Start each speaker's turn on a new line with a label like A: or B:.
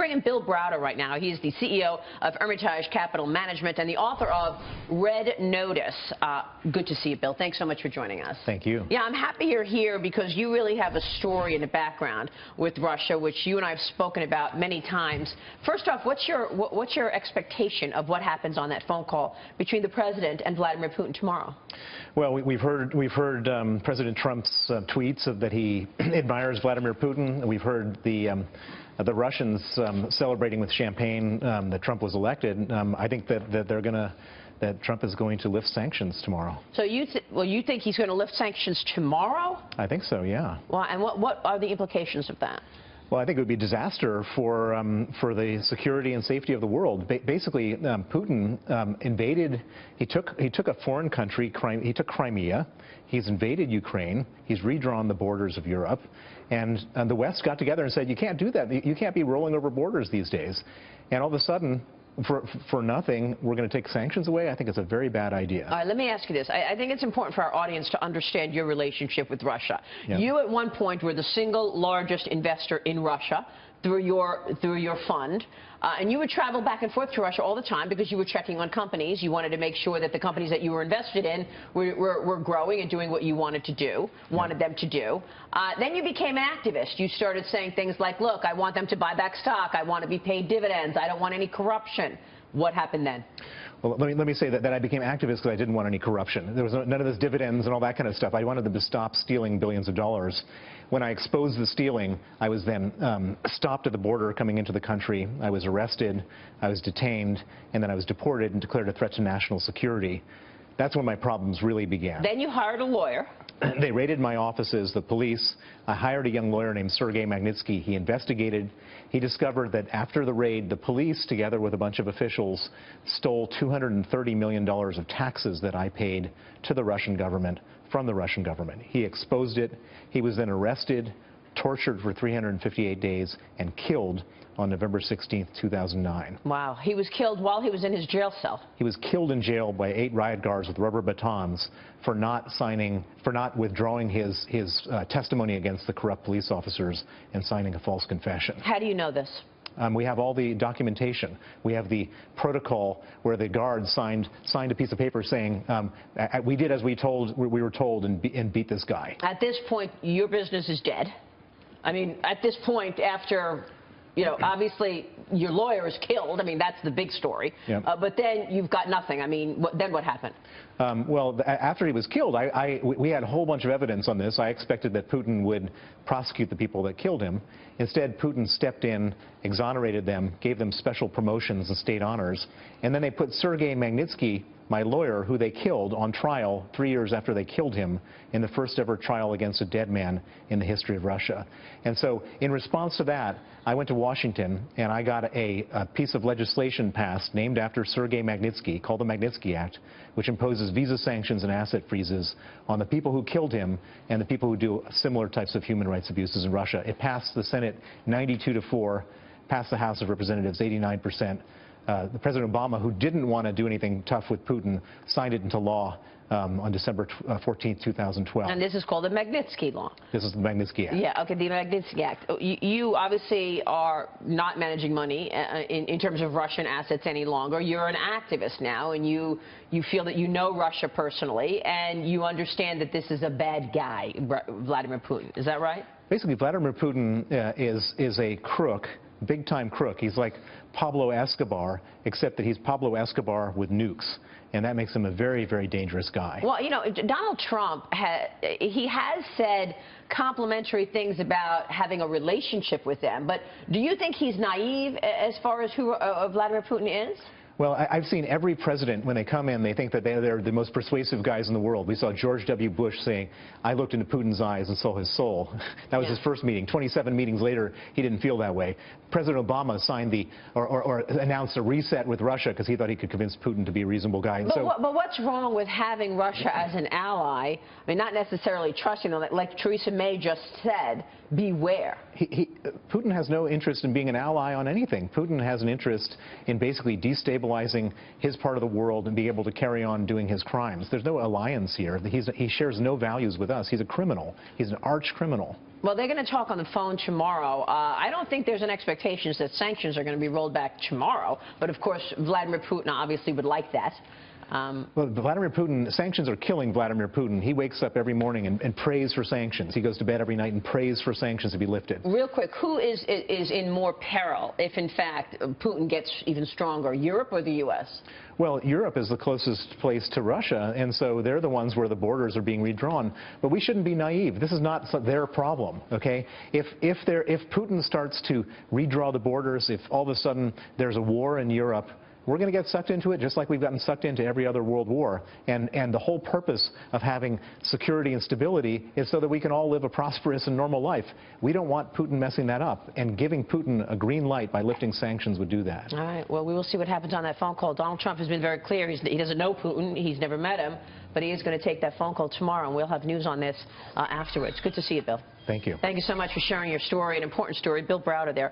A: bring in Bill Browder right now. He is the CEO of Hermitage Capital Management and the author of Red Notice. Good to see you, Bill. Thanks so much for joining us.
B: Thank you.
A: Yeah, I'm happy you're here because you really have a story in the background with Russia, which you and I have spoken about many times. First off, what's your expectation of what happens on that phone call between the president and Vladimir Putin tomorrow?
B: Well, we've heard President Trump's tweets that he admires Vladimir Putin. We've heard the Russians celebrating with champagne that Trump was elected. I think that Trump is going to lift sanctions tomorrow. So
A: you think he's going to lift sanctions tomorrow?
B: I think so, yeah.
A: Well, and what are the implications of that?
B: Well, I think it would be a disaster for the security and safety of the world. Basically, Putin invaded. He took a foreign country. He took Crimea. He's invaded Ukraine. He's redrawn the borders of Europe, and the West got together and said, "You can't do that. You can't be rolling over borders these days." And all of a sudden, for nothing, we're going to take sanctions away. I think it's a very bad idea.
A: All right, let me ask you this. I think it's important for our audience to understand your relationship with Russia. Yeah. You at one point were the single largest investor in Russia through your fund, and you would travel back and forth to Russia all the time because you were checking on companies. You wanted to make sure that the companies that you were invested in were growing and doing what you wanted them to do. Then you became an activist. You started saying things like, look, I want them to buy back stock. I want to be paid dividends. I don't want any corruption. What happened then?
B: Well, let me say that I became activist because I didn't want any corruption. There was none of this dividends and all that kind of stuff. I wanted them to stop stealing billions of dollars. When I exposed the stealing, I was then stopped at the border coming into the country. I was arrested, I was detained, and then I was deported and declared a threat to national security. That's when my problems really began.
A: Then you hired a lawyer.
B: They raided my offices, the police. I hired a young lawyer named Sergei Magnitsky. He investigated. He discovered that after the raid, the police, together with a bunch of officials, stole $230 million of taxes that I paid to the Russian government from the Russian government. He exposed it. He was then arrested, tortured for 358 days, and killed on November 16th, 2009.
A: Wow. He was killed while he was in his jail cell.
B: He was killed in jail by 8 riot guards with rubber batons for not withdrawing his testimony against the corrupt police officers and signing a false confession.
A: How do you know this?
B: We have all the documentation. We have the protocol where the guards signed a piece of paper saying, we did as we were told and beat this guy.
A: At this point, your business is dead. I mean, at this point, after, you know, obviously your lawyer is killed. I mean, that's the big story. Yep. But then you've got nothing. I mean, then what happened?
B: Well, after he was killed, we had a whole bunch of evidence on this. I expected that Putin would prosecute the people that killed him. Instead, Putin stepped in, exonerated them, gave them special promotions and state honors, and then they put Sergei Magnitsky, my lawyer, who they killed, on trial 3 years after they killed him in the first ever trial against a dead man in the history of Russia. And so in response to that, I went to Washington and I got a piece of legislation passed named after Sergei Magnitsky called the Magnitsky Act, which imposes visa sanctions and asset freezes on the people who killed him and the people who do similar types of human rights abuses in Russia. It passed the Senate 92-4, passed the House of Representatives 89%. President Obama, who didn't want to do anything tough with Putin, signed it into law on December 14, 2012.
A: And this is called the Magnitsky Law.
B: This is the Magnitsky Act.
A: Yeah, okay, the Magnitsky Act. You obviously are not managing money in terms of Russian assets any longer. You're an activist now, and you feel that you know Russia personally, and you understand that this is a bad guy, Vladimir Putin. Is that right?
B: Basically, Vladimir Putin is a crook, big-time crook. He's like Pablo Escobar, except that he's Pablo Escobar with nukes, and that makes him a very, very dangerous guy.
A: Well, you know, Donald Trump, he has said complimentary things about having a relationship with them, but do you think he's naive as far as who Vladimir Putin is?
B: Well, I've seen every president, when they come in, they think that they're the most persuasive guys in the world. We saw George W. Bush saying, I looked into Putin's eyes and saw his soul. That was his first meeting. 27 meetings later, he didn't feel that way. President Obama signed or announced a reset with Russia because he thought he could convince Putin to be a reasonable guy.
A: But what's wrong with having Russia as an ally? I mean, not necessarily trusting them. Like Theresa May just said, beware.
B: Putin has no interest in being an ally on anything. Putin has an interest in basically destabilizing destabilizing his part of the world and be able to carry on doing his crimes. There's no alliance here. He shares no values with us. He's a criminal. He's an arch criminal. Well,
A: they're going to talk on the phone tomorrow. I don't think there's an expectation that sanctions are going to be rolled back tomorrow. But, of course, Vladimir Putin obviously would like that.
B: Well, Vladimir Putin, sanctions are killing Vladimir Putin. He wakes up every morning and prays for sanctions. He goes to bed every night and prays for sanctions to be lifted.
A: Real quick, who is in more peril if, in fact, Putin gets even stronger, Europe or the U.S.?
B: Well, Europe is the closest place to Russia, and so they're the ones where the borders are being redrawn. But we shouldn't be naive. This is not their problem, okay? If Putin starts to redraw the borders, if all of a sudden there's a war in Europe, we're going to get sucked into it just like we've gotten sucked into every other world war. And the whole purpose of having security and stability is so that we can all live a prosperous and normal life. We don't want Putin messing that up, and giving Putin a green light by lifting sanctions would do that.
A: All right. Well, we will see what happens on that phone call. Donald Trump has been very clear. He doesn't know Putin. He's never met him. But he is going to take that phone call tomorrow, and we'll have news on this afterwards. Good to see you, Bill.
B: Thank you.
A: Thank you so much for sharing your story, an important story. Bill Browder there.